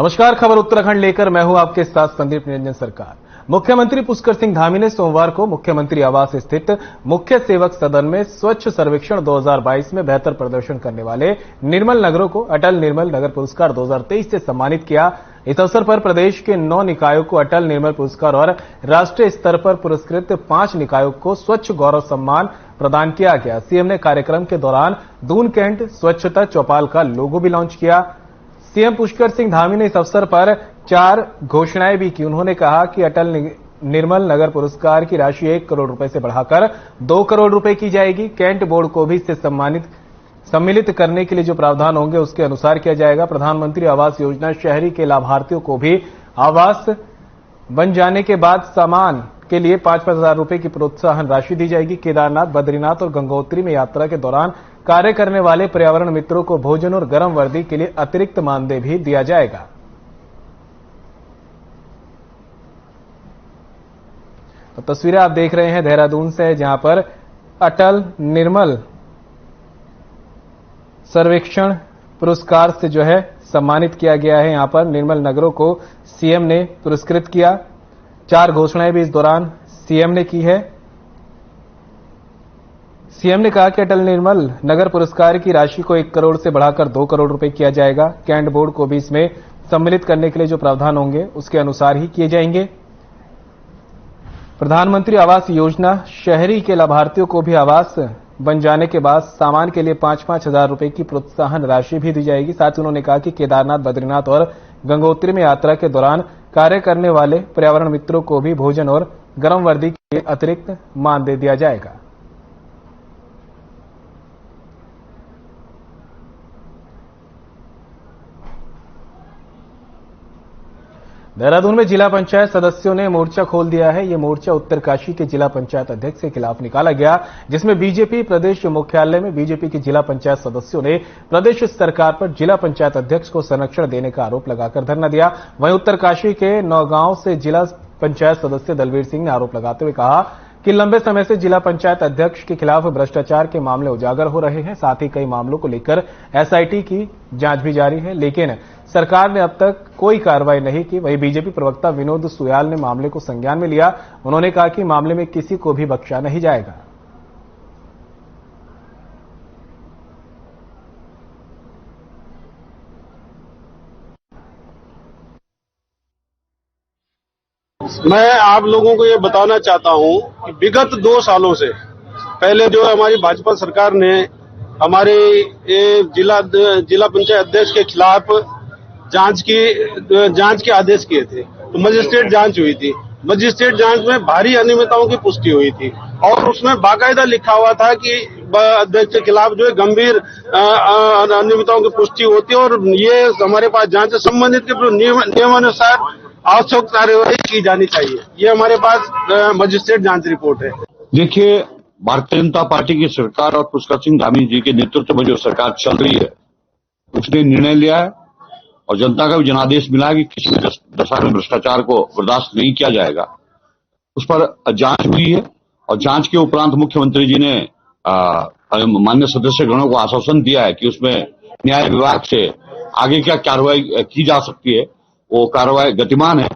नमस्कार, खबर उत्तराखंड लेकर मैं हूं आपके साथ संदीप निरंजन सरकार। मुख्यमंत्री पुष्कर सिंह धामी ने सोमवार को मुख्यमंत्री आवास स्थित मुख्य सेवक सदन में स्वच्छ सर्वेक्षण 2022 में बेहतर प्रदर्शन करने वाले निर्मल नगरों को अटल निर्मल नगर पुरस्कार 2023 से सम्मानित किया। इस अवसर पर प्रदेश के 9 निकायों को अटल निर्मल पुरस्कार और राष्ट्रीय स्तर पर पुरस्कृत 5 निकायों को स्वच्छ गौरव सम्मान प्रदान किया गया। सीएम ने कार्यक्रम के दौरान दून कैंट स्वच्छता चौपाल का लोगो भी लॉन्च किया। सीएम पुष्कर सिंह धामी ने इस अवसर पर 4 घोषणाएं भी की। उन्होंने कहा कि अटल निर्मल नगर पुरस्कार की राशि 1 करोड़ रुपए से बढ़ाकर 2 करोड़ रुपए की जाएगी। कैंट बोर्ड को भी इससे सम्मिलित करने के लिए जो प्रावधान होंगे उसके अनुसार किया जाएगा। प्रधानमंत्री आवास योजना शहरी के लाभार्थियों को भी आवास बन जाने के बाद सामान के लिए 5-5 हजार रुपए की प्रोत्साहन राशि दी जाएगी। केदारनाथ, बद्रीनाथ और गंगोत्री में यात्रा के दौरान कार्य करने वाले पर्यावरण मित्रों को भोजन और गर्म वर्दी के लिए अतिरिक्त मानदेय भी दिया जाएगा। तो तस्वीरें आप देख रहे हैं देहरादून से, जहां पर अटल निर्मल सर्वेक्षण पुरस्कार से जो है सम्मानित किया गया है। यहां पर निर्मल नगरों को सीएम ने पुरस्कृत किया। 4 घोषणाएं भी इस दौरान सीएम ने की है। सीएम ने कहा कि अटल निर्मल नगर पुरस्कार की राशि को 1 करोड़ से बढ़ाकर 2 करोड़ रुपए किया जाएगा। कैंट बोर्ड को भी इसमें सम्मिलित करने के लिए जो प्रावधान होंगे उसके अनुसार ही किए जाएंगे। प्रधानमंत्री आवास योजना शहरी के लाभार्थियों को भी आवास बन जाने के बाद सामान के लिए 5-5 हजार रुपए की प्रोत्साहन राशि भी दी जाएगी। साथ ही उन्होंने कहा कि केदारनाथ, बद्रीनाथ और गंगोत्री में यात्रा के दौरान कार्य करने वाले पर्यावरण मित्रों को भी भोजन और गर्म वर्दी के लिए अतिरिक्त मानदेय दिया जाएगा। देहरादून में जिला पंचायत सदस्यों ने मोर्चा खोल दिया है। ये मोर्चा उत्तरकाशी के जिला पंचायत अध्यक्ष के खिलाफ निकाला गया, जिसमें बीजेपी प्रदेश मुख्यालय में बीजेपी के जिला पंचायत सदस्यों ने प्रदेश सरकार पर जिला पंचायत अध्यक्ष को संरक्षण देने का आरोप लगाकर धरना दिया। वहीं उत्तरकाशी के नौगांव से जिला पंचायत सदस्य दलवीर सिंह ने आरोप लगाते हुए कहा कि लंबे समय से जिला पंचायत अध्यक्ष के खिलाफ भ्रष्टाचार के मामले उजागर हो रहे हैं। साथ ही कई मामलों को लेकर एसआईटी की जांच भी जारी है, लेकिन सरकार ने अब तक कोई कार्रवाई नहीं की। वहीं बीजेपी प्रवक्ता विनोद सुयाल ने मामले को संज्ञान में लिया। उन्होंने कहा कि मामले में किसी को भी बख्शा नहीं जाएगा। मैं आप लोगों को ये बताना चाहता हूं कि विगत 2 सालों से पहले जो हमारी भाजपा सरकार ने हमारे जिला पंचायत अध्यक्ष के खिलाफ जांच के आदेश किए थे, तो मजिस्ट्रेट जांच हुई थी। मजिस्ट्रेट जांच में भारी अनियमितताओं की पुष्टि हुई थी और उसमें बाकायदा लिखा हुआ था कि अध्यक्ष के खिलाफ जो है गंभीर अनियमितताओं की पुष्टि होती है और ये हमारे पास जांच से संबंधित के नियमानुसार आवश्यक कार्यवाही की जानी चाहिए। ये हमारे पास मजिस्ट्रेट जांच रिपोर्ट है। देखिए, भारतीय जनता पार्टी की सरकार और पुष्कर सिंह धामी जी के नेतृत्व में जो सरकार चल रही है उसने निर्णय लिया है और जनता का भी जनादेश मिला है कि किसी भी दशा में भ्रष्टाचार को बर्दाश्त नहीं किया जाएगा। उस पर जांच हुई है और जांच के उपरांत मुख्यमंत्री जी ने माननीय सदस्य गणों को आश्वासन दिया है कि उसमें न्याय विभाग से आगे क्या कार्रवाई की जा सकती है, वो कार्रवाई गतिमान है।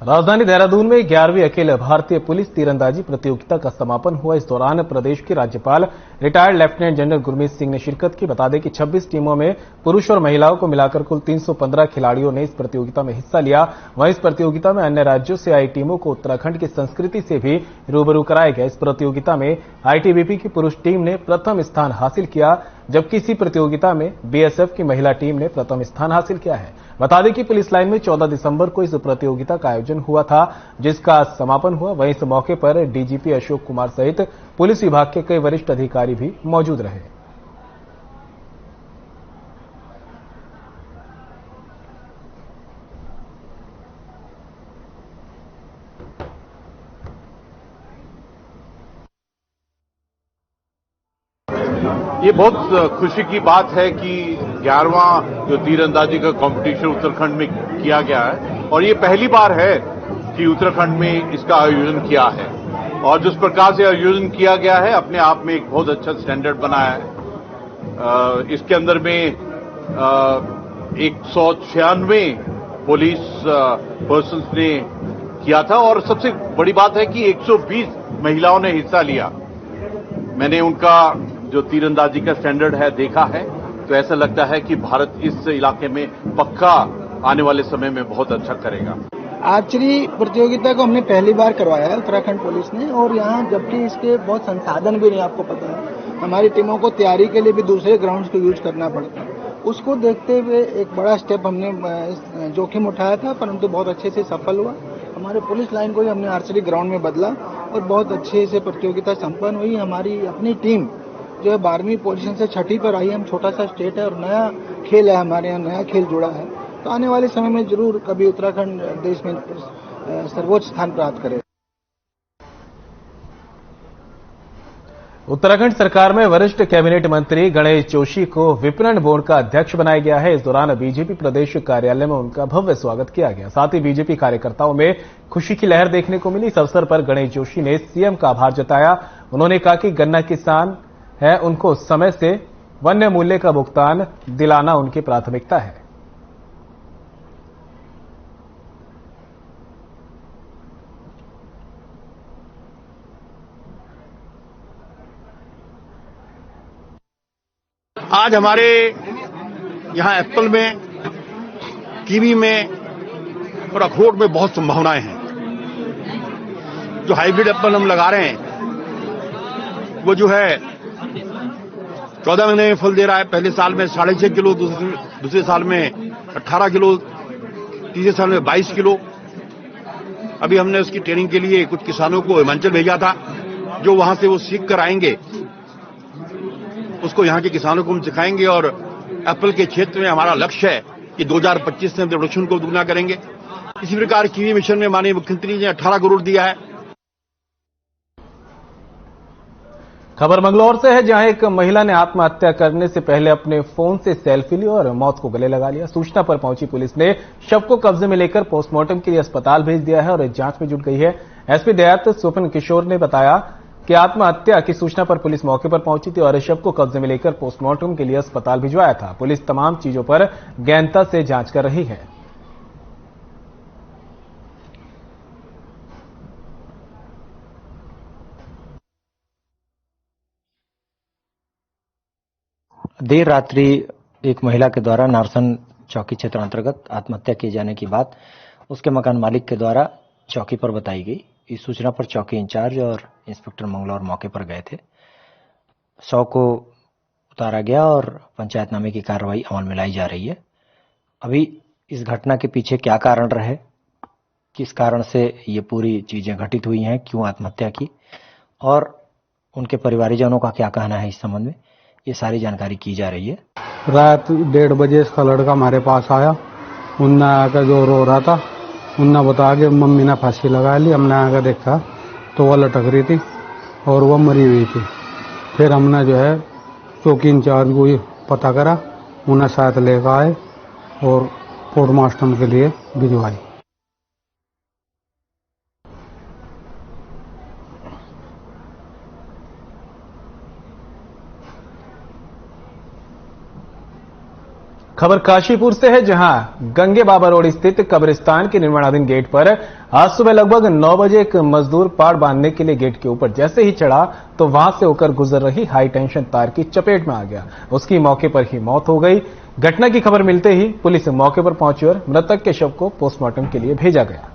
राजधानी देहरादून में 11वीं अखिल भारतीय पुलिस तीरंदाजी प्रतियोगिता का समापन हुआ। इस दौरान प्रदेश के राज्यपाल retired lieutenant general Gurmeet Singh ने शिरकत की। बता दें कि 26 टीमों में पुरुष और महिलाओं को मिलाकर कुल 315 खिलाड़ियों ने इस प्रतियोगिता में हिस्सा लिया। वहीं इस प्रतियोगिता में अन्य राज्यों से आई टीमों को उत्तराखंड की संस्कृति से भी रूबरू कराया गया। इस प्रतियोगिता में आईटीबीपी की पुरुष टीम ने प्रथम स्थान हासिल किया, जबकि इसी प्रतियोगिता में बीएसएफ की महिला टीम ने प्रथम स्थान हासिल किया है। बता दें कि पुलिस लाइन में 14 दिसंबर को इस प्रतियोगिता का आयोजन हुआ था, जिसका समापन हुआ। वहीं इस मौके पर डीजीपी अशोक कुमार सहित पुलिस विभाग के कई वरिष्ठ अधिकारी भी मौजूद रहे। ये बहुत खुशी की बात है कि 11वां जो तीरंदाजी का कंपटीशन उत्तराखंड में किया गया है और ये पहली बार है कि उत्तराखंड में इसका आयोजन किया है और जिस प्रकार से आयोजन किया गया है अपने आप में एक बहुत अच्छा स्टैंडर्ड बनाया है। इसके अंदर में 196 पुलिस पर्सन्स ने किया था और सबसे बड़ी बात है कि 120 महिलाओं ने हिस्सा लिया। मैंने उनका जो तीरंदाजी का स्टैंडर्ड है देखा है तो ऐसा लगता है कि भारत इस इलाके में पक्का आने वाले समय में बहुत अच्छा करेगा। आर्चरी प्रतियोगिता को हमने पहली बार करवाया है उत्तराखंड पुलिस ने, और यहाँ जबकि इसके बहुत संसाधन भी नहीं, आपको पता है हमारी टीमों को तैयारी के लिए भी दूसरे ग्राउंड्स को यूज करना पड़ता है। उसको देखते हुए एक बड़ा स्टेप हमने जोखिम उठाया था, परंतु बहुत अच्छे से सफल हुआ। हमारे पुलिस लाइन को ही हमने आर्चरी ग्राउंड में बदला और बहुत अच्छे से प्रतियोगिता संपन्न हुई। हमारी अपनी टीम जो है 12वीं पोजीशन से 6ठी पर आई। हम छोटा सा स्टेट है और नया खेल है, हमारे यहाँ नया खेल जुड़ा है, तो आने वाले समय में जरूर कभी उत्तराखंड देश में सर्वोच्च स्थान प्राप्त करे। उत्तराखंड सरकार में वरिष्ठ कैबिनेट मंत्री गणेश जोशी को विपणन बोर्ड का अध्यक्ष बनाया गया है। इस दौरान बीजेपी प्रदेश कार्यालय में उनका भव्य स्वागत किया गया। साथ ही बीजेपी कार्यकर्ताओं में खुशी की लहर देखने को मिली। इस अवसर पर गणेश जोशी ने सीएम का आभार जताया। उन्होंने कहा कि गन्ना किसान है, उनको समय से वन्य मूल्य का भुगतान दिलाना उनकी प्राथमिकता है। आज हमारे यहाँ एप्पल में, कीवी में और अखरोट में बहुत संभावनाएं हैं। जो हाइब्रिड एप्पल हम लगा रहे हैं वो जो है 14 महीने में फल दे रहा है। पहले साल में 6.5 किलो, दूसरे साल में 18 किलो, तीसरे साल में 22 किलो। अभी हमने उसकी ट्रेनिंग के लिए कुछ किसानों को हिमाचल भेजा था, जो वहां से वो सीख कर आएंगे, उसको यहाँ के किसानों को हम सिखाएंगे। और एप्पल के क्षेत्र में हमारा लक्ष्य है कि 2025 में प्रोडक्शन को दुगना करेंगे। इसी प्रकार कीवी मिशन में माननीय मुख्यमंत्री ने 18 करोड़ दिया है। खबर मंगलौर से है, जहां एक महिला ने आत्महत्या करने से पहले अपने फोन से सेल्फी ली और मौत को गले लगा लिया। सूचना पर पहुंची पुलिस ने शव को कब्जे में लेकर पोस्टमार्टम के लिए अस्पताल भेज दिया है और जांच में जुट गई है। एसपी दयात स्वपन किशोर ने बताया कि आत्महत्या की सूचना पर पुलिस मौके पर पहुंची थी और शव को कब्जे में लेकर पोस्टमार्टम के लिए अस्पताल भिजवाया था। पुलिस तमाम चीजों पर गहनता से जांच कर रही है। देर रात्रि एक महिला के द्वारा नारसन चौकी क्षेत्र अंतर्गत आत्महत्या किए जाने की बात उसके मकान मालिक के द्वारा चौकी पर बताई गई। इस सूचना पर चौकी इंचार्ज और इंस्पेक्टर मंगलौर मौके पर गए थे। शव को उतारा गया और पंचायतनामे की कार्रवाई अमल में लाई जा रही है। अभी इस घटना के पीछे क्या कारण रहे, किस कारण से ये पूरी चीजें घटित हुई हैं, क्यों आत्महत्या की और उनके परिवारजनों का क्या कहना है इस संबंध में, ये सारी जानकारी की जा रही है। रात 1:30 बजे इसका लड़का हमारे पास आया। उनने आकर जो रो रहा था, उनने बताया कि मम्मी ने फांसी लगा ली। हमने आकर देखा तो वह लटक रही थी और वह मरी हुई थी। फिर हमने जो है चौकी इंचार्ज को पता करा, उन्हें साथ लेकर आए और पोस्टमार्टम के लिए भिजवाई। खबर काशीपुर से है, जहां गंगे बाबा रोड स्थित कब्रिस्तान के निर्माणाधीन गेट पर आज सुबह लगभग 9 बजे एक मजदूर पाड़ बांधने के लिए गेट के ऊपर जैसे ही चढ़ा तो वहां से होकर गुजर रही हाई टेंशन तार की चपेट में आ गया। उसकी मौके पर ही मौत हो गई। घटना की खबर मिलते ही पुलिस मौके पर पहुंची और मृतक के शव को पोस्टमार्टम के लिए भेजा गया।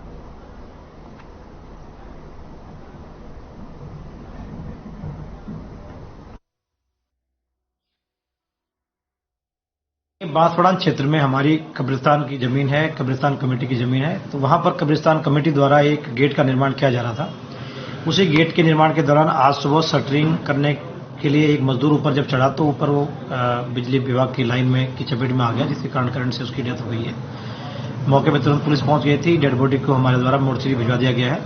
बांसवाड़ा क्षेत्र में हमारी कब्रिस्तान की जमीन है, कब्रिस्तान कमेटी की जमीन है। तो वहां पर कब्रिस्तान कमेटी द्वारा एक गेट का निर्माण किया जा रहा था। उसी गेट के निर्माण के दौरान आज सुबह शटरिंग करने के लिए एक मजदूर ऊपर जब चढ़ा तो ऊपर वो बिजली विभाग की लाइन में की चपेट में आ गया, जिसके कारण करंट से उसकी डेथ हो गई है। मौके पर तुरंत पुलिस पहुंच गई थी। डेड बॉडी को हमारे द्वारा मोर्चरी भिजवा दिया गया है।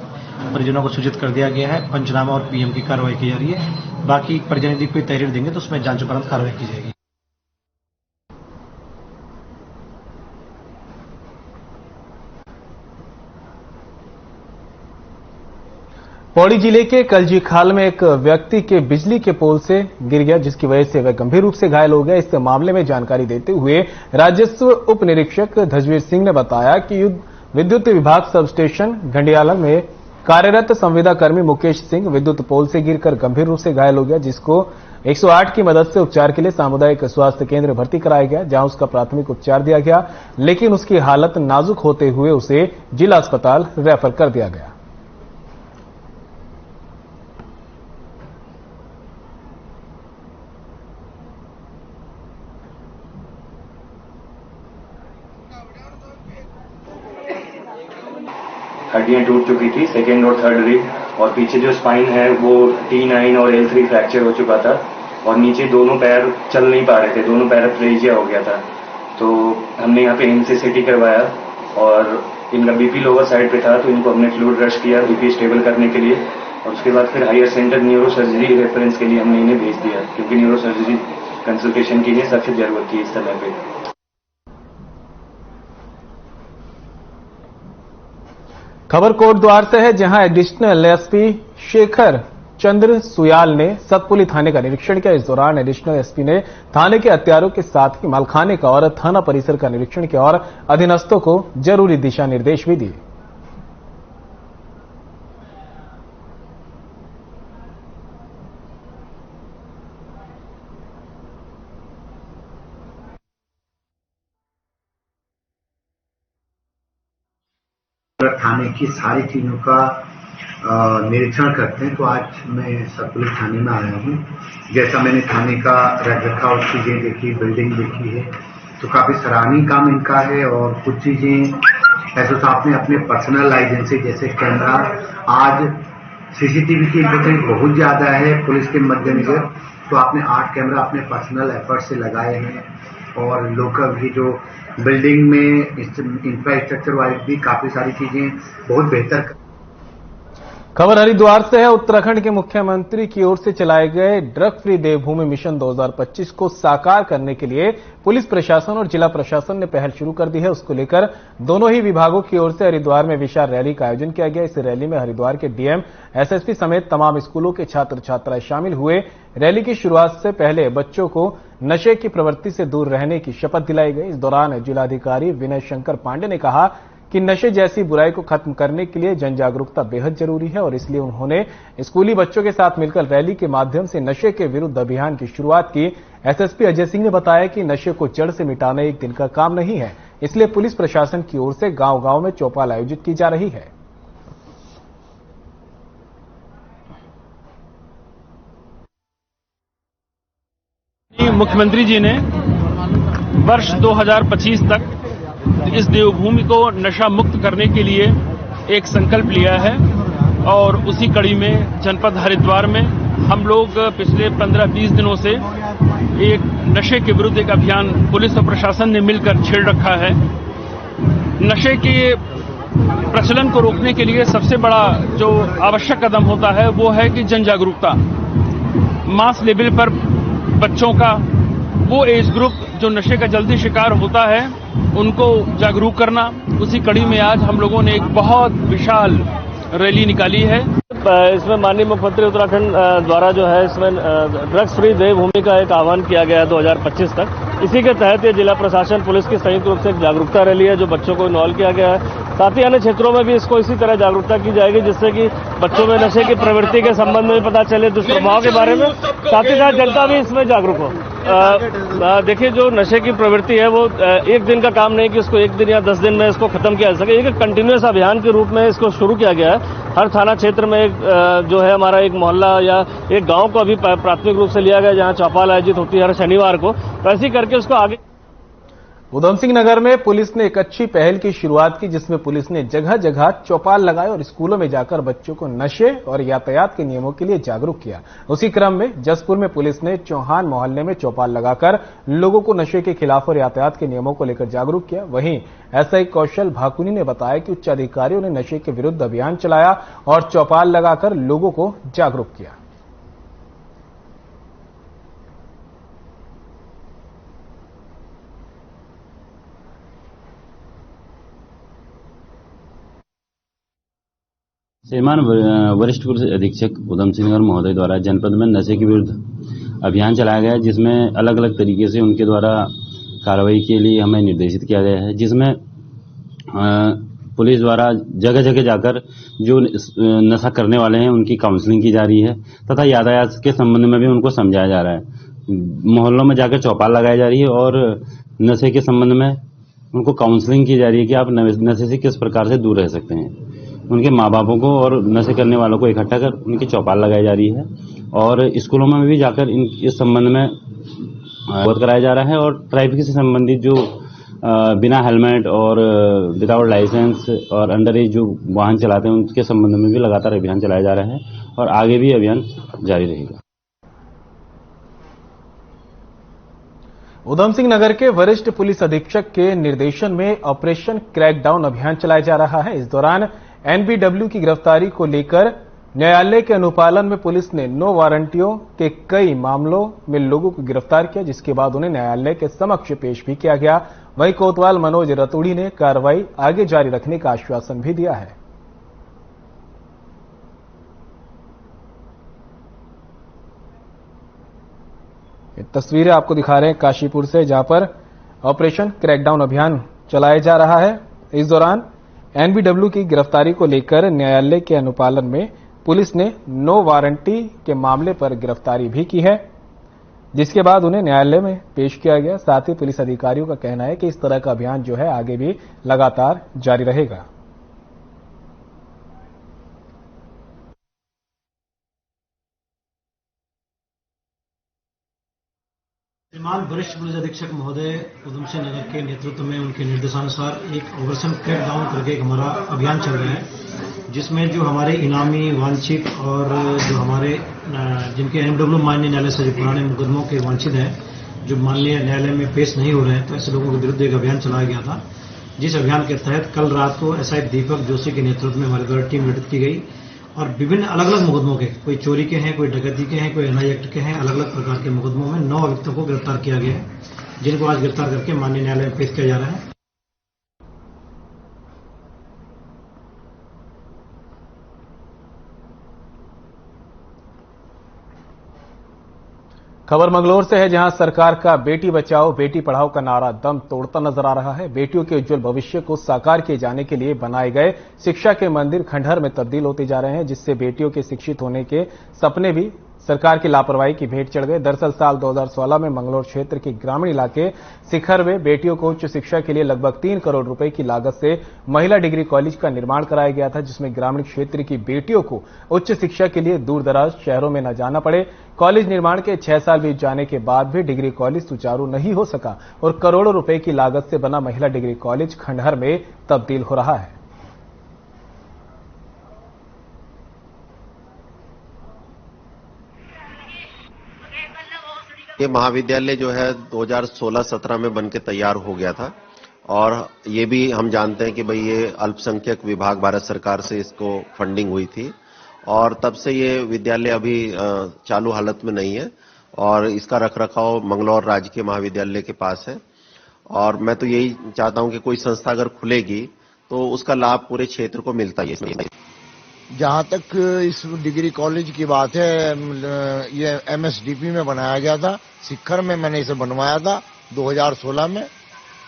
परिजनों को सूचित कर दिया गया है। पंचनामा और पीएम की कार्रवाई की जा रही है। बाकी परिजन यदि कोई तहरीर देंगे तो उसमें जांच उपरांत कार्रवाई की जाएगी। पौड़ी जिले के कलजी खाल में एक व्यक्ति के बिजली के पोल से गिर गया, जिसकी वजह से वह गंभीर रूप से घायल हो गया। इस मामले में जानकारी देते हुए राजस्व उप निरीक्षक धजवीर सिंह ने बताया कि विद्युत विभाग सब स्टेशन घंडियाला में कार्यरत संविदा कर्मी मुकेश सिंह विद्युत पोल से गिरकर गंभीर रूप से घायल हो गया, जिसको 108 की मदद से उपचार के लिए सामुदायिक स्वास्थ्य केंद्र भर्ती कराया गया, जहां उसका प्राथमिक उपचार दिया गया, लेकिन उसकी हालत नाजुक होते हुए उसे जिला अस्पताल रेफर कर दिया गया। हड्डियां टूट चुकी थी, सेकेंड और थर्ड रिब, और पीछे जो स्पाइन है वो T9 और L3 फ्रैक्चर हो चुका था, और नीचे दोनों पैर चल नहीं पा रहे थे, दोनों पैर प्लेजिया हो गया था। तो हमने यहाँ पे इनसे CT करवाया और इनका BP लोअर साइड पे था, तो इनको हमने फ्लूइड रश किया BP स्टेबल करने के लिए, और उसके बाद फिर higher centre neuro surgery reference के लिए हमने इन्हें भेज दिया, क्योंकि न्यूरो सर्जरी कंसल्टेशन की इन्हें सख्त जरूरत थी इस समय पे। खबर कोटद्वार से है, जहां एडिशनल एसपी शेखर चंद्र सुयाल ने सतपुली थाने का निरीक्षण किया। इस दौरान एडिशनल एसपी ने थाने के हत्यारों के साथ ही मालखाने का और थाना परिसर का निरीक्षण किया और अधीनस्थों को जरूरी दिशा निर्देश भी दिए। थाने की सारी चीजों का निरीक्षण करते हैं। तो आज मैं सतपुली थाने में आया हूँ। जैसा मैंने थाने का रख रखाव चीजें देखी, बिल्डिंग देखी है, तो काफी सराहनीय काम इनका है। और कुछ चीजें ऐसा आपने अपने पर्सनल एजेंसी जैसे कैमरा, आज CCTV की इम्पोर्टेंस बहुत ज्यादा है पुलिस के मद्देनजर, तो आपने 8 कैमरा अपने पर्सनल एफर्ट से लगाए हैं। और लोकल भी जो बिल्डिंग में इंफ्रास्ट्रक्चर वाइज भी काफी सारी चीजें बहुत बेहतर। खबर हरिद्वार से है। उत्तराखंड के मुख्यमंत्री की ओर से चलाए गए ड्रग फ्री देवभूमि मिशन 2025 को साकार करने के लिए पुलिस प्रशासन और जिला प्रशासन ने पहल शुरू कर दी है। उसको लेकर दोनों ही विभागों की ओर से हरिद्वार में विशाल रैली का आयोजन किया गया। इस रैली में हरिद्वार के डीएम, एसएसपी समेत तमाम स्कूलों के छात्र छात्राएं शामिल हुए। रैली की शुरुआत से पहले बच्चों को नशे की प्रवृत्ति से दूर रहने की शपथ दिलाई गई। इस दौरान जिलाधिकारी विनय शंकर पांडे ने कहा कि नशे जैसी बुराई को खत्म करने के लिए जन जागरूकता बेहद जरूरी है और इसलिए उन्होंने स्कूली बच्चों के साथ मिलकर रैली के माध्यम से नशे के विरुद्ध अभियान की शुरुआत की। एसएसपी अजय सिंह ने बताया कि नशे को जड़ से मिटाना एक दिन का काम नहीं है, इसलिए पुलिस प्रशासन की ओर से गांव-गांव में चौपाल आयोजित की जा रही है। मुख्यमंत्री जी ने वर्ष 2025 तक इस देवभूमि को नशा मुक्त करने के लिए एक संकल्प लिया है और उसी कड़ी में जनपद हरिद्वार में हम लोग पिछले 15-20 दिनों से एक नशे के विरुद्ध एक अभियान पुलिस और प्रशासन ने मिलकर छेड़ रखा है। नशे के प्रचलन को रोकने के लिए सबसे बड़ा जो आवश्यक कदम होता है वो है कि जन जागरूकता। मास लेवल पर बच्चों का वो एज ग्रुप जो नशे का जल्दी शिकार होता है उनको जागरूक करना। उसी कड़ी में आज हम लोगों ने एक बहुत विशाल रैली निकाली है। इसमें माननीय मुख्यमंत्री उत्तराखंड द्वारा जो है इसमें ड्रग्स फ्री देवभूमि का एक आह्वान किया गया है 2025 तक। इसी के तहत ये जिला प्रशासन पुलिस की संयुक्त रूप से एक जागरूकता रैली है जो बच्चों को इन्वॉल्व किया गया है। साथ ही अन्य क्षेत्रों में भी इसको इसी तरह जागरूकता की जाएगी जिससे कि बच्चों में नशे की प्रवृत्ति के संबंध में भी पता चले, दुष्प्रभाव के बारे में, साथ ही साथ जनता भी इसमें जागरूक हो। देखिए जो नशे की प्रवृत्ति है वो एक दिन का काम नहीं कि इसको 1 दिन या 10 दिन में इसको खत्म किया जा सके। एक कंटिन्यूअस अभियान के रूप में इसको शुरू किया गया है। हर थाना क्षेत्र में एक जो है हमारा एक मोहल्ला या एक गांव को अभी प्राथमिक रूप से लिया गया जहां चौपाल आयोजित होती है हर शनिवार को। तो ऐसे करके उसको आगे उधम सिंह नगर में पुलिस ने एक अच्छी पहल की शुरुआत की, जिसमें पुलिस ने जगह जगह चौपाल लगाए और स्कूलों में जाकर बच्चों को नशे और यातायात के नियमों के लिए जागरूक किया। उसी क्रम में जसपुर में पुलिस ने चौहान मोहल्ले में चौपाल लगाकर लोगों को नशे के खिलाफ और यातायात के नियमों को लेकर जागरूक किया। वहीं एसआई कौशल भाकुनी ने बताया कि उच्च अधिकारियों ने नशे के विरुद्ध अभियान चलाया और चौपाल लगाकर लोगों को जागरूक किया। श्रीमान वरिष्ठ पुलिस अधीक्षक उधम सिंह नगर महोदय द्वारा जनपद में नशे के विरुद्ध अभियान चलाया गया है, जिसमें अलग अलग तरीके से उनके द्वारा कार्रवाई के लिए हमें निर्देशित किया गया है, जिसमें पुलिस द्वारा जगह जगह जाकर जो नशा करने वाले हैं उनकी काउंसलिंग की जा रही है तथा यातायात के संबंध में भी उनको समझाया जा रहा है। मोहल्लों में जाकर चौपाल लगाई जा रही है और नशे के संबंध में उनको काउंसलिंग की जा रही है कि आप नशे से किस प्रकार से दूर रह सकते हैं। उनके माँ बापों को और नशे करने वालों को इकट्ठा कर उनकी चौपाल लगाई जा रही है और स्कूलों में भी जाकर इस संबंध में अवगत कराया जा रहा है और ट्रैफिक से संबंधित जो बिना हेलमेट और विदाउट लाइसेंस और अंडर एज जो वाहन चलाते हैं उनके संबंध में भी लगातार अभियान चलाया जा रहा है और आगे भी अभियान जारी रहेगा। उधम सिंह नगर के वरिष्ठ पुलिस अधीक्षक के निर्देशन में ऑपरेशन क्रैकडाउन अभियान चलाया जा रहा है। इस दौरान एनबीडब्ल्यू की गिरफ्तारी को लेकर न्यायालय के अनुपालन में पुलिस ने नो वारंटियों के कई मामलों में लोगों को गिरफ्तार किया, जिसके बाद उन्हें न्यायालय के समक्ष पेश भी किया गया। वहीं कोतवाल मनोज रतूड़ी ने कार्रवाई आगे जारी रखने का आश्वासन भी दिया है। ये तस्वीरें आपको दिखा रहे हैं काशीपुर से, जहां पर ऑपरेशन क्रैकडाउन अभियान चलाया जा रहा है। इस दौरान एनबीडब्ल्यू की गिरफ्तारी को लेकर न्यायालय के अनुपालन में पुलिस ने नो वारंटी के मामले पर गिरफ्तारी भी की है, जिसके बाद उन्हें न्यायालय में पेश किया गया। साथ ही पुलिस अधिकारियों का कहना है कि इस तरह का अभियान जो है आगे भी लगातार जारी रहेगा। श्रीमान वरिष्ठ पुलिस अधीक्षक महोदय उधम सिंह नगर के नेतृत्व में उनके निर्देशानुसार एक ऑपरेशन क्रैकडाउन करके एक हमारा अभियान चल रहा है, जिसमें जो हमारे इनामी वांछित और जो हमारे जिनके एनडब्ल्यू माननीय न्यायालय से जो पुराने मुकदमों के वांछित हैं, जो माननीय न्यायालय में पेश नहीं हो रहे हैं, तो ऐसे लोगों के विरुद्ध एक अभियान चलाया गया था, जिस अभियान के तहत कल रात को एसआई दीपक जोशी के नेतृत्व में हमारे द्वारा टीम गठित की गई और विभिन्न अलग अलग मुकदमों के, कोई चोरी के हैं, कोई डकैती के हैं, कोई एनआई एक्ट के हैं, अलग अलग प्रकार के मुकदमों में 9 अभियुक्तों को गिरफ्तार किया गया है, जिनको आज गिरफ्तार करके माननीय न्यायालय में पेश किया जा रहा है। खबर मंगलौर से है, जहां सरकार का बेटी बचाओ बेटी पढ़ाओ का नारा दम तोड़ता नजर आ रहा है। बेटियों के उज्जवल भविष्य को साकार किए जाने के लिए बनाए गए शिक्षा के मंदिर खंडहर में तब्दील होते जा रहे हैं, जिससे बेटियों के शिक्षित होने के सपने भी सरकार की लापरवाही की भेंट चढ़ गए। दरअसल साल 2016 में मंगलौर क्षेत्र के ग्रामीण इलाके शिखर में बेटियों को उच्च शिक्षा के लिए लगभग 3 करोड़ रुपए की लागत से महिला डिग्री कॉलेज का निर्माण कराया गया था, जिसमें ग्रामीण क्षेत्र की बेटियों को उच्च शिक्षा के लिए दूर दराज शहरों में न जाना पड़े। कॉलेज निर्माण के 6 साल बीत जाने के बाद भी डिग्री कॉलेज सुचारू नहीं हो सका और करोड़ों रुपए की लागत से बना महिला डिग्री कॉलेज खंडहर में तब्दील हो रहा है। ये महाविद्यालय जो है 2016-17 में बनके तैयार हो गया था और ये भी हम जानते हैं कि भाई ये अल्पसंख्यक विभाग भारत सरकार से इसको फंडिंग हुई थी और तब से ये विद्यालय अभी चालू हालत में नहीं है और इसका रखरखाव मंगलौर राजकीय महाविद्यालय के पास है और मैं तो यही चाहता हूं कि कोई संस्था अगर खुलेगी तो उसका लाभ पूरे क्षेत्र को मिलता है। जहां तक इस डिग्री कॉलेज की बात है, ये एमएसडीपी में बनाया गया था, शिखर में मैंने इसे बनवाया था 2016 में,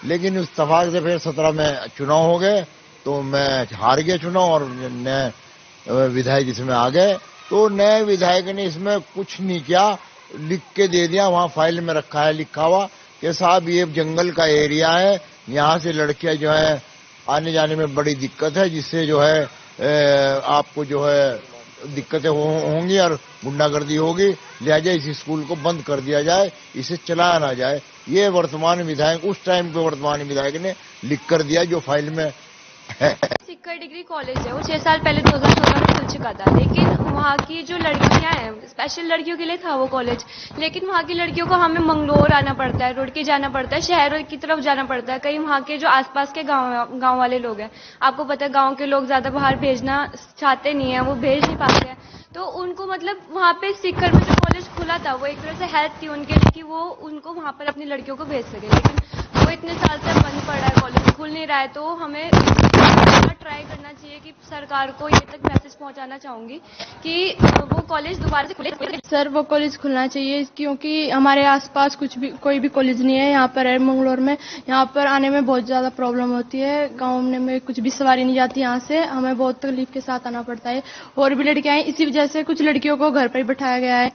लेकिन उस तफाक से फिर 17 में चुनाव हो गए तो मैं हार गया चुनाव और नए विधायक इसमें आ गए। तो नए विधायक ने इसमें कुछ नहीं किया, लिख के दे दिया, वहां फाइल में रखा है लिखा हुआ कि साहब ये जंगल का एरिया है, यहाँ से लड़कियां जो है आने जाने में बड़ी दिक्कत है, जिससे जो है आपको जो है दिक्कतें होंगी और गुंडागर्दी होगी, लिहाजा इस स्कूल को बंद कर दिया जाए, इसे चलाया ना जाए। ये वर्तमान विधायक, उस टाइम के वर्तमान विधायक ने लिख कर दिया जो फाइल में है। शिखर डिग्री कॉलेज है, वो 6 साल पहले 2016 में खुल चुका था, लेकिन वहाँ की जो लड़कियां हैं, स्पेशल लड़कियों के लिए था वो कॉलेज, लेकिन वहाँ की लड़कियों को हमें मंगलौर आना पड़ता है, रुड़की जाना पड़ता है, शहरों की तरफ जाना पड़ता है। कई वहाँ के जो आसपास के गांव वाले लोग हैं, आपको पता है गांव के लोग ज्यादा बाहर भेजना चाहते नहीं है, वो भेज नहीं पाते हैं, तो उनको मतलब वहाँ पे शिखर में जो कॉलेज खुला था वो एक तरह से हेल्प थी उनके लिए कि वो उनको वहाँ पर अपनी लड़कियों को भेज सके, लेकिन वो इतने साल से बंद पड़ा है, कॉलेज खुल नहीं रहा है, तो हमें ट्राई करना चाहिए कि सरकार को ये तक मैसेज पहुंचाना चाहूंगी कि वो कॉलेज दोबारा से खुले। सर वो कॉलेज खुलना चाहिए क्योंकि हमारे आसपास कोई भी कॉलेज नहीं है यहाँ पर है मंगलौर में। यहाँ पर आने में बहुत ज्यादा प्रॉब्लम होती है। गाँव में कुछ भी सवारी नहीं जाती, यहाँ से हमें बहुत तकलीफ के साथ आना पड़ता है। और भी लड़कियां हैं, इसी वजह से कुछ लड़कियों को घर पर ही बैठाया गया है।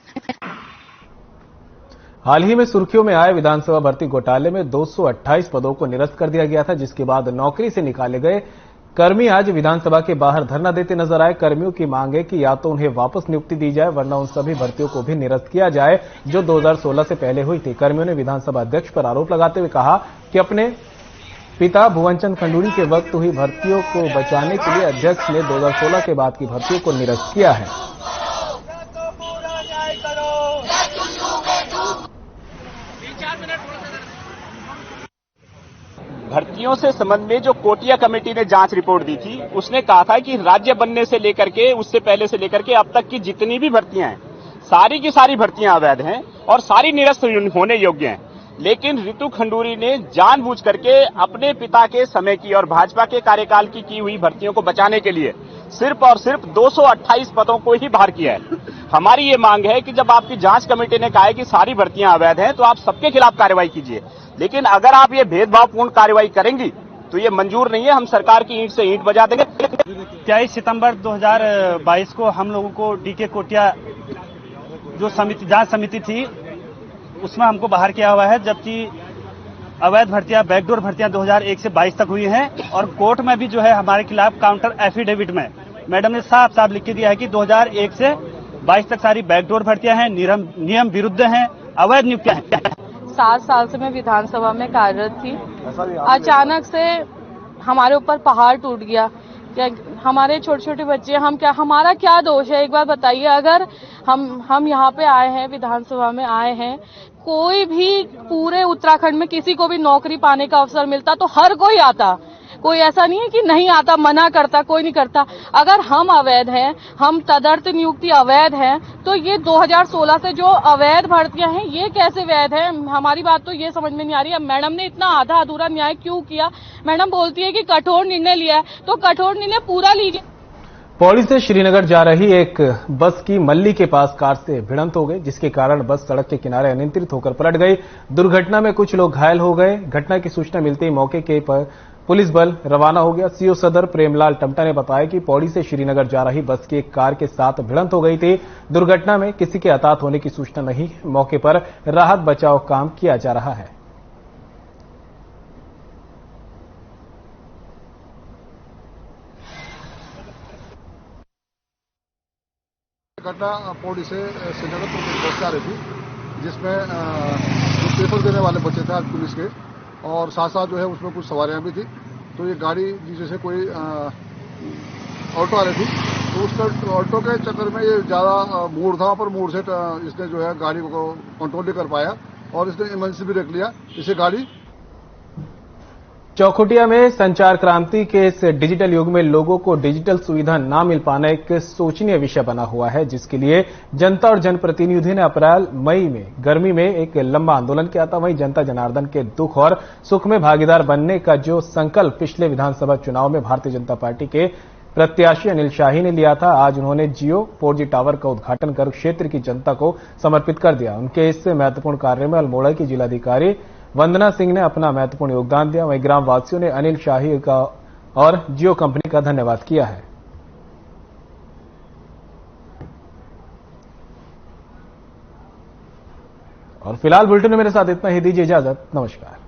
हाल ही में सुर्खियों में आए विधानसभा भर्ती घोटाले में 228 पदों को निरस्त कर दिया गया था, जिसके बाद नौकरी से निकाले गए कर्मी आज विधानसभा के बाहर धरना देते नजर आए। कर्मियों की मांग है कि या तो उन्हें वापस नियुक्ति दी जाए, वरना उन सभी भर्तियों को भी निरस्त किया जाए जो 2016 से पहले हुई थी। कर्मियों ने विधानसभा अध्यक्ष पर आरोप लगाते हुए कहा कि अपने पिता भुवनचंद खंडूड़ी के वक्त हुई भर्तियों को बचाने के लिए अध्यक्ष ने 2016 के बाद की भर्तियों को निरस्त किया है। भर्तियों से संबंध में जो कोटिया कमेटी ने जांच रिपोर्ट दी थी, उसने कहा था कि राज्य बनने से लेकर के उससे पहले से लेकर के अब तक की जितनी भी भर्तियां हैं, सारी की सारी भर्तियां अवैध हैं और सारी निरस्त होने योग्य हैं। लेकिन रितु खंडूरी ने जानबूझ करके अपने पिता के समय की और भाजपा के कार्यकाल की हुई भर्तियों को बचाने के लिए सिर्फ और सिर्फ 228 पदों को ही बाहर किया है। हमारी ये मांग है कि जब आपकी जांच कमेटी ने कहा है कि सारी भर्तियां अवैध हैं, तो आप सबके खिलाफ कार्रवाई कीजिए। लेकिन अगर आप ये भेदभावपूर्ण कार्रवाई करेंगी तो ये मंजूर नहीं है। हम सरकार की ईंट से ईंट बजा देंगे। 23 सितंबर 2022 को हम लोगों को डीके कोटिया जो जांच समिति थी उसमें हमको बाहर किया हुआ है, जबकि अवैध भर्तियां, बैकडोर भर्तियां 2001 से 22 तक हुई हैं। और कोर्ट में भी जो है हमारे खिलाफ काउंटर एफिडेविट में मैडम ने साफ साफ लिख के दिया है कि 2001 से 22 तक सारी बैकडोर भर्तियां हैं, नियम विरुद्ध हैं, अवैध नियुक्तियां हैं। 7 साल से मैं विधानसभा में कार्यरत थी। अचानक से हमारे ऊपर पहाड़ टूट गया। क्या हमारे छोटे छोटे बच्चे, हमारा क्या दोष है, एक बार बताइए। अगर हम यहाँ पे आए हैं, विधानसभा में आए हैं, कोई भी पूरे उत्तराखंड में किसी को भी नौकरी पाने का अवसर मिलता तो हर कोई आता। कोई ऐसा नहीं है कि नहीं आता, मना करता, कोई नहीं करता। अगर हम अवैध हैं, हम तदर्थ नियुक्ति अवैध हैं, तो ये 2016 से जो अवैध भर्तियां हैं ये कैसे वैध है? हमारी बात तो ये समझ में नहीं आ रही है। मैडम ने इतना आधा अधूरा न्याय क्यों किया? मैडम बोलती है कि कठोर निर्णय लिया है, तो कठोर निर्णय पूरा लीजिए। पौड़ी से श्रीनगर जा रही एक बस की मल्ली के पास कार से भिड़ंत हो गई, जिसके कारण बस सड़क के किनारे अनियंत्रित होकर पलट गई। दुर्घटना में कुछ लोग घायल हो गए। घटना की सूचना मिलते ही मौके के पर पुलिस बल रवाना हो गया। सीओ सदर प्रेमलाल टमटा ने बताया कि पौड़ी से श्रीनगर जा रही बस की एक कार के साथ भिड़ंत हो गई थी। दुर्घटना में किसी के हताहत होने की सूचना नहीं। मौके पर राहत बचाव काम किया जा रहा है। घटना पौड़ी से श्रीनगर बस जा रही थी, जिसमें जो पेपर देने वाले बच्चे थे आज पुलिस के, और साथ साथ जो है उसमें कुछ सवारियां भी थी। तो ये गाड़ी जैसे कोई ऑटो आ रही थी, तो उसका ऑटो के चक्कर में ये ज़्यादा मोड़ था, पर मोड़ से इसने जो है गाड़ी को कंट्रोल नहीं कर पाया और इसने इमरजेंसी ब्रेक लिया, इससे गाड़ी। चौखुटिया में संचार क्रांति के इस डिजिटल युग में लोगों को डिजिटल सुविधा न मिल पाना एक सोचनीय विषय बना हुआ है, जिसके लिए जनता और जनप्रतिनिधि ने अप्रैल मई में गर्मी में एक लंबा आंदोलन किया था। वहीं जनता जनार्दन के दुख और सुख में भागीदार बनने का जो संकल्प पिछले विधानसभा चुनाव में भारतीय जनता पार्टी के प्रत्याशी अनिल शाही ने लिया था, आज उन्होंने जियो 4G टावर का उद्घाटन कर क्षेत्र की जनता को समर्पित कर दिया। उनके इस महत्वपूर्ण कार्य में अल्मोड़ा की जिलाधिकारी वंदना सिंह ने अपना महत्वपूर्ण योगदान दिया। वहीं ग्रामवासियों ने अनिल शाही का और जियो कंपनी का धन्यवाद किया है। और फिलहाल बुलेटिन में मेरे साथ इतना ही। दीजिए इजाजत। नमस्कार।